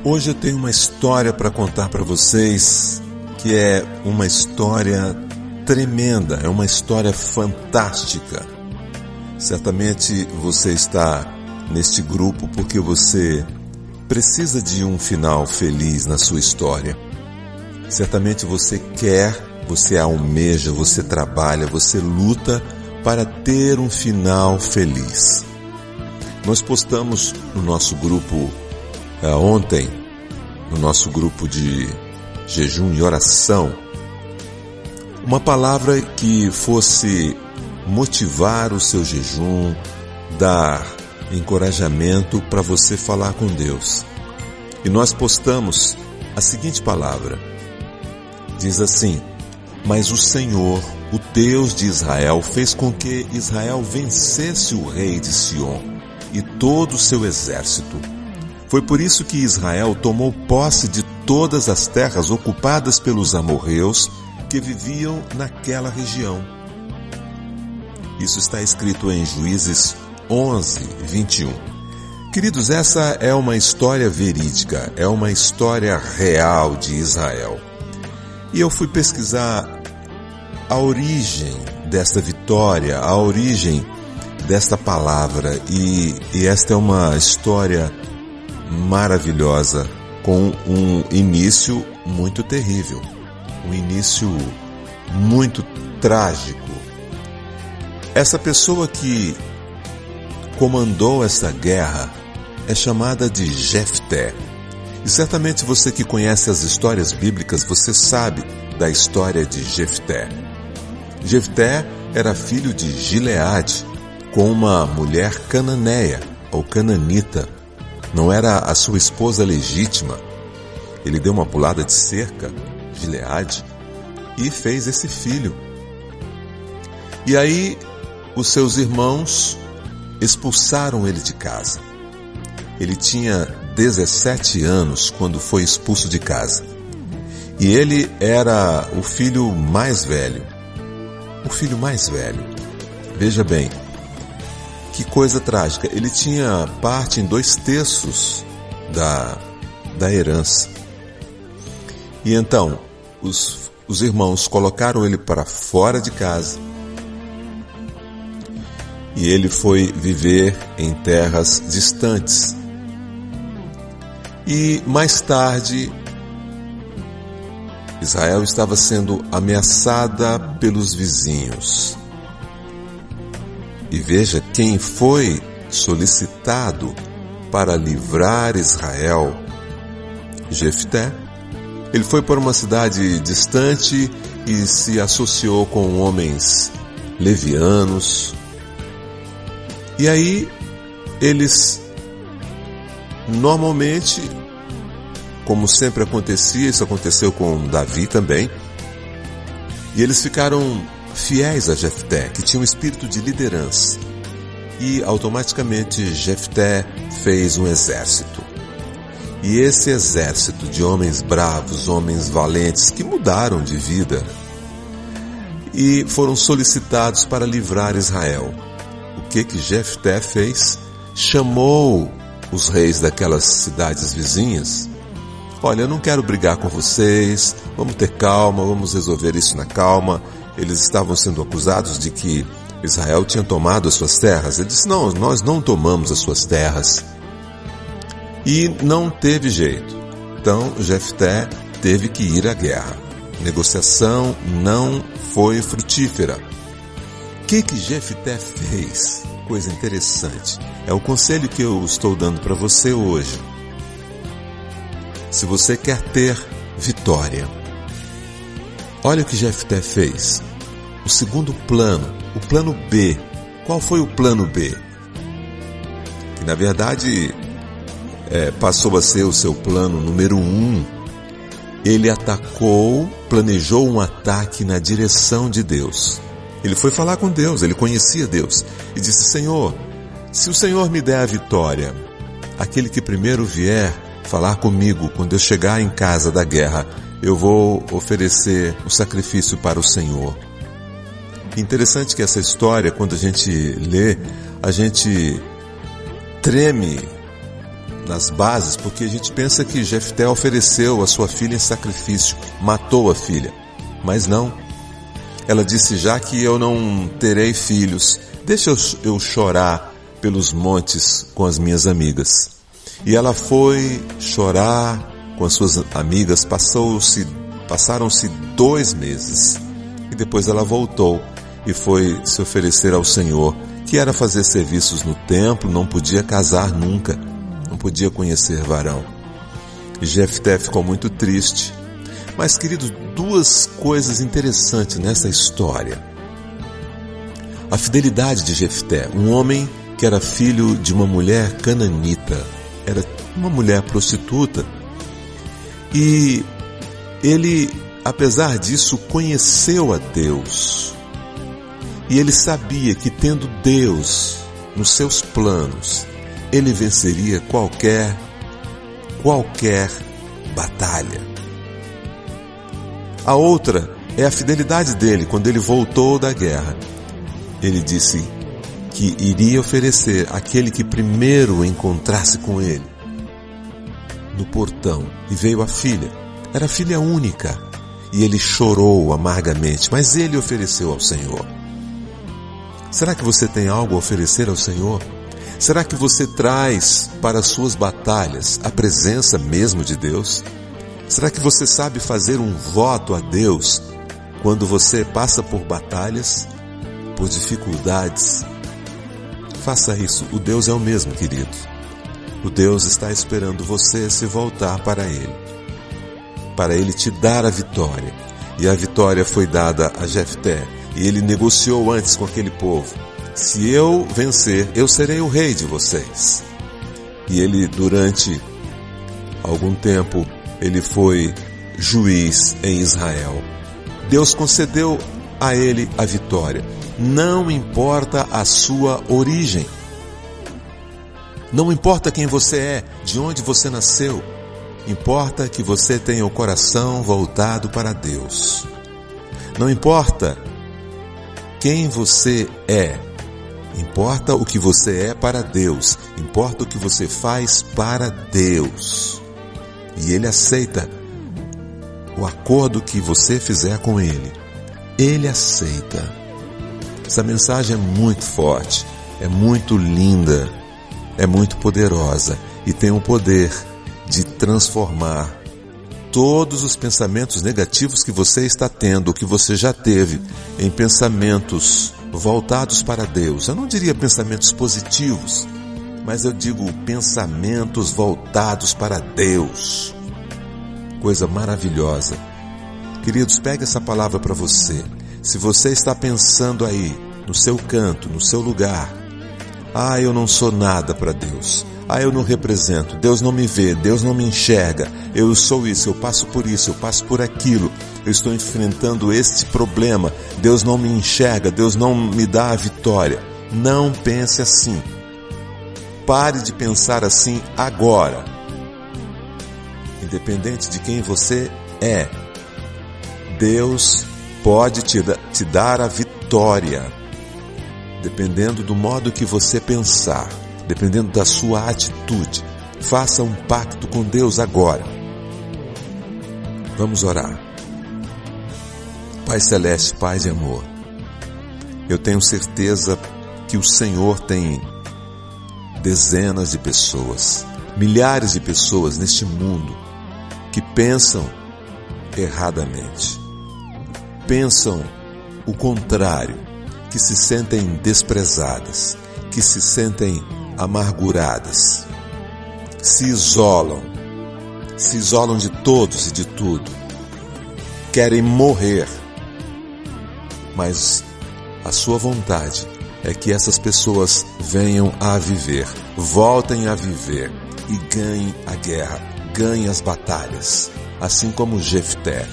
Hoje eu tenho uma história para contar para vocês, que é uma história tremenda, é uma história fantástica. Certamente você está neste grupo porque você precisa de um final feliz na sua história. Certamente você quer, você almeja, você trabalha, você luta para ter um final feliz. Nós postamos no nosso grupo ontem, no nosso grupo de jejum e oração, uma palavra que fosse motivar o seu jejum, dar encorajamento para você falar com Deus. E nós postamos a seguinte palavra. Diz assim: mas o Senhor, o Deus de Israel, fez com que Israel vencesse o rei de Sion e todo o seu exército. Foi por isso que Israel tomou posse de todas as terras ocupadas pelos amorreus que viviam naquela região. Isso está escrito em Juízes 11, 21. Queridos, essa é uma história verídica, é uma história real de Israel. E eu fui pesquisar a origem desta vitória, a origem desta palavra, e esta é uma história maravilhosa, com um início muito terrível, um início muito trágico. Essa pessoa que comandou essa guerra é chamada de Jefté. E certamente você que conhece as histórias bíblicas, você sabe da história de Jefté. Jefté era filho de Gileade, com uma mulher cananeia, ou cananita. Não era a sua esposa legítima. Ele deu uma pulada de cerca, Gileade, e fez esse filho. E aí, os seus irmãos expulsaram ele de casa. Ele tinha 17 anos quando foi expulso de casa. E ele era o filho mais velho. O filho mais velho. Veja bem, que coisa trágica. Ele tinha parte em 2/3 da herança. E então, os irmãos colocaram ele para fora de casa. E ele foi viver em terras distantes. E mais tarde, Israel estava sendo ameaçada pelos vizinhos. E veja quem foi solicitado para livrar Israel: Jefté. Ele foi para uma cidade distante e se associou com homens levianos. E aí, eles, normalmente, como sempre acontecia, isso aconteceu com Davi também, e eles ficaram fiéis a Jefté, que tinha um espírito de liderança. E automaticamente Jefté fez um exército. E esse exército de homens bravos, homens valentes, que mudaram de vida, e foram solicitados para livrar Israel. O que Jefté fez? Chamou os reis daquelas cidades vizinhas. Olha, eu não quero brigar com vocês, vamos ter calma, vamos resolver isso na calma. Eles estavam sendo acusados de que Israel tinha tomado as suas terras. Ele disse: não, nós não tomamos as suas terras. E não teve jeito. Então Jefté teve que ir à guerra. A negociação não foi frutífera. O que Jefté fez? Coisa interessante. É o conselho que eu estou dando para você hoje. Se você quer ter vitória, olha o que Jefté fez. O segundo plano, o plano B. Qual foi o plano B? Que na verdade passou a ser o seu plano número 1. Ele planejou um ataque na direção de Deus. Ele foi falar com Deus, ele conhecia Deus. E disse: Senhor, se o Senhor me der a vitória, aquele que primeiro vier falar comigo quando eu chegar em casa da guerra, eu vou oferecer o sacrifício para o Senhor. Interessante que essa história, quando a gente lê, a gente treme nas bases, porque a gente pensa que Jefté ofereceu a sua filha em sacrifício, matou a filha. Mas não. Ela disse: já que eu não terei filhos, deixa eu chorar pelos montes com as minhas amigas. E ela foi chorar com as suas amigas, passaram-se 2 meses. E depois ela voltou e foi se oferecer ao Senhor, que era fazer serviços no templo, não podia casar nunca, não podia conhecer varão. E Jefté ficou muito triste. Mas, queridos, 2 coisas interessantes nessa história. A fidelidade de Jefté, um homem que era filho de uma mulher cananita, era uma mulher prostituta, e ele, apesar disso, conheceu a Deus. E ele sabia que, tendo Deus nos seus planos, ele venceria qualquer batalha. A outra é a fidelidade dele quando ele voltou da guerra. Ele disse que iria oferecer aquele que primeiro encontrasse com ele no portão. E veio a filha. Era filha única. E ele chorou amargamente, mas ele ofereceu ao Senhor. Será que você tem algo a oferecer ao Senhor? Será que você traz para as suas batalhas a presença mesmo de Deus? Será que você sabe fazer um voto a Deus quando você passa por batalhas, por dificuldades? Faça isso. O Deus é o mesmo, querido. O Deus está esperando você se voltar para Ele te dar a vitória. E a vitória foi dada a Jefté. E ele negociou antes com aquele povo: se eu vencer, eu serei o rei de vocês. E ele, durante algum tempo, ele foi juiz em Israel. Deus concedeu a ele a vitória. Não importa a sua origem. Não importa quem você é, de onde você nasceu. Importa que você tenha o coração voltado para Deus. Não importa quem você é. Importa o que você é para Deus. Importa o que você faz para Deus. E Ele aceita o acordo que você fizer com Ele. Ele aceita. Essa mensagem é muito forte, é muito linda, é muito poderosa e tem o poder de transformar todos os pensamentos negativos que você está tendo, que você já teve, em pensamentos voltados para Deus. Eu não diria pensamentos positivos, mas eu digo pensamentos voltados para Deus. Coisa maravilhosa. Queridos, pegue essa palavra para você. Se você está pensando aí, no seu canto, no seu lugar: ah, eu não sou nada para Deus. Ah, eu não represento. Deus não me vê, Deus não me enxerga. Eu sou isso, eu passo por aquilo. Eu estou enfrentando este problema. Deus não me enxerga, Deus não me dá a vitória. Não pense assim. Pare de pensar assim agora. Independente de quem você é, Deus pode te dar a vitória, dependendo do modo que você pensar, dependendo da sua atitude. Faça um pacto com Deus agora. Vamos orar. Pai Celeste, Pai de amor, eu tenho certeza que o Senhor tem dezenas de pessoas, milhares de pessoas neste mundo que pensam erradamente. Pensam o contrário, que se sentem desprezadas, que se sentem amarguradas, se isolam de todos e de tudo, querem morrer, mas a sua vontade é que essas pessoas venham a viver, voltem a viver e ganhem a guerra, ganhem as batalhas, assim como Jefté.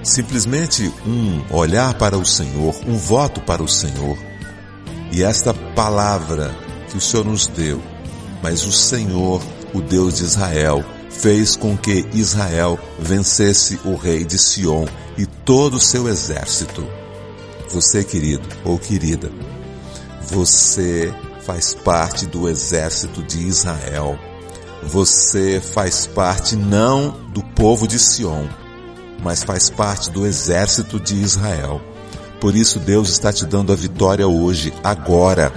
Simplesmente um olhar para o Senhor, um voto para o Senhor. E esta palavra que o Senhor nos deu, mas o Senhor, o Deus de Israel, fez com que Israel vencesse o rei de Sion e todo o seu exército. Você, querido ou querida, você faz parte do exército de Israel. Você faz parte não do povo de Sião, mas faz parte do exército de Israel. Por isso Deus está te dando a vitória hoje, agora.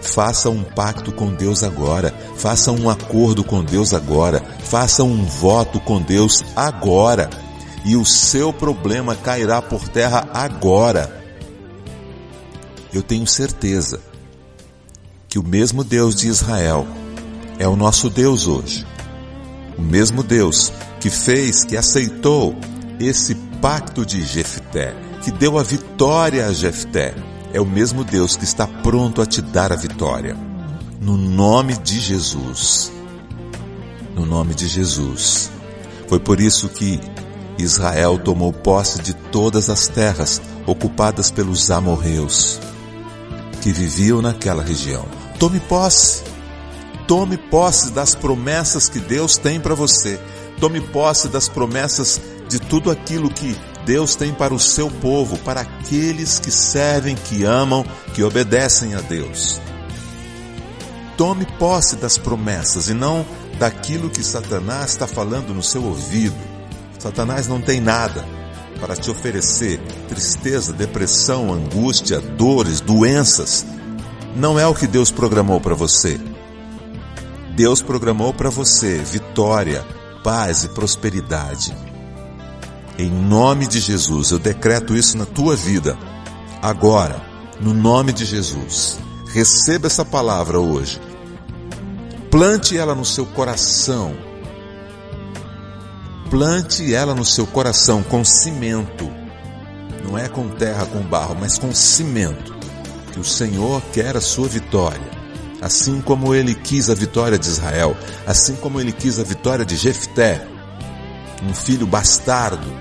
Faça um pacto com Deus agora. Faça um acordo com Deus agora. Faça um voto com Deus agora. E o seu problema cairá por terra agora. Eu tenho certeza que o mesmo Deus de Israel é o nosso Deus hoje. O mesmo Deus que aceitou esse pacto de Jefté, que deu a vitória a Jefté, é o mesmo Deus que está pronto a te dar a vitória. No nome de Jesus. No nome de Jesus. Foi por isso que Israel tomou posse de todas as terras ocupadas pelos amorreus que viviam naquela região. Tome posse. Tome posse das promessas que Deus tem para você. Tome posse das promessas de tudo aquilo que Deus tem para o seu povo, para aqueles que servem, que amam, que obedecem a Deus. Tome posse das promessas e não daquilo que Satanás está falando no seu ouvido. Satanás não tem nada para te oferecer tristeza, depressão, angústia, dores, doenças. Não é o que Deus programou para você. Deus programou para você vitória, paz e prosperidade. Em nome de Jesus, eu decreto isso na tua vida. Agora, no nome de Jesus, receba essa palavra hoje. Plante ela no seu coração. Plante ela no seu coração com cimento. Não é com terra, com barro, mas com cimento. Que o Senhor quer a sua vitória. Assim como Ele quis a vitória de Israel. Assim como Ele quis a vitória de Jefté. Um filho bastardo.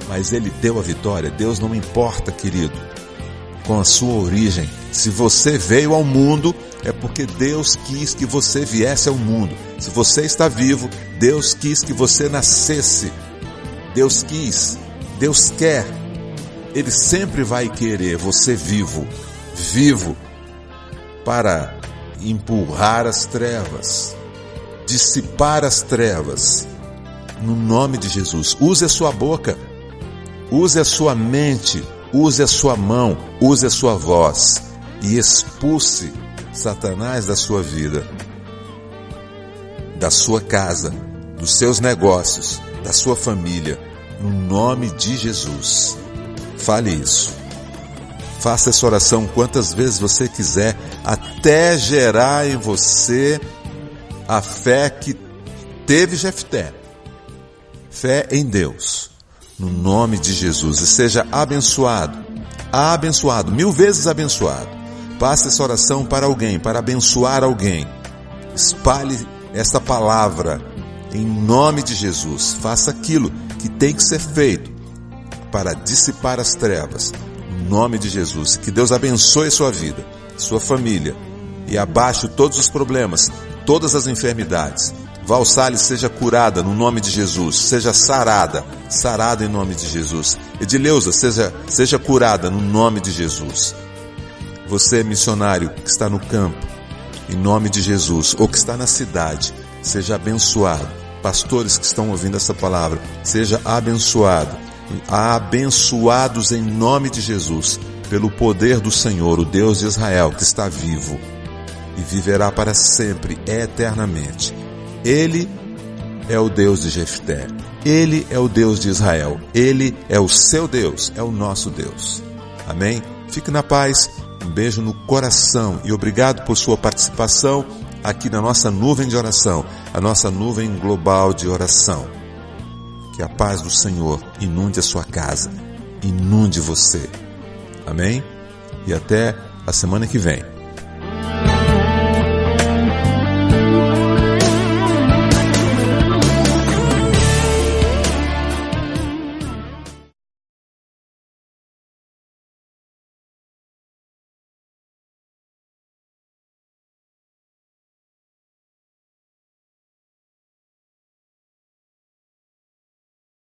Mas Ele deu a vitória. Deus não importa, querido, com a sua origem. Se você veio ao mundo, é porque Deus quis que você viesse ao mundo. Se você está vivo, Deus quis que você nascesse. Deus quis, Deus quer. Ele sempre vai querer você vivo. Vivo para empurrar as trevas, dissipar as trevas. No nome de Jesus, use a sua boca. Use a sua mente, use a sua mão, use a sua voz e expulse Satanás da sua vida, da sua casa, dos seus negócios, da sua família, no nome de Jesus. Fale isso. Faça essa oração quantas vezes você quiser, até gerar em você a fé que teve Jefté. Fé em Deus. No nome de Jesus, e seja abençoado, abençoado, 1000 vezes abençoado. Passe essa oração para alguém, para abençoar alguém. Espalhe essa palavra em nome de Jesus. Faça aquilo que tem que ser feito para dissipar as trevas. No nome de Jesus, que Deus abençoe sua vida, sua família e abaixe todos os problemas, todas as enfermidades. Val Salles seja curada no nome de Jesus, seja sarada em nome de Jesus. Edileuza seja curada no nome de Jesus. Você, missionário que está no campo, em nome de Jesus, ou que está na cidade, seja abençoado. Pastores que estão ouvindo essa palavra, seja abençoado. Abençoados em nome de Jesus, pelo poder do Senhor, o Deus de Israel, que está vivo e viverá para sempre, eternamente. Ele é o Deus de Jefté. Ele é o Deus de Israel. Ele é o seu Deus, é o nosso Deus. Amém? Fique na paz, um beijo no coração e obrigado por sua participação aqui na nossa nuvem de oração, a nossa nuvem global de oração. Que a paz do Senhor inunde a sua casa, inunde você. Amém? E até a semana que vem.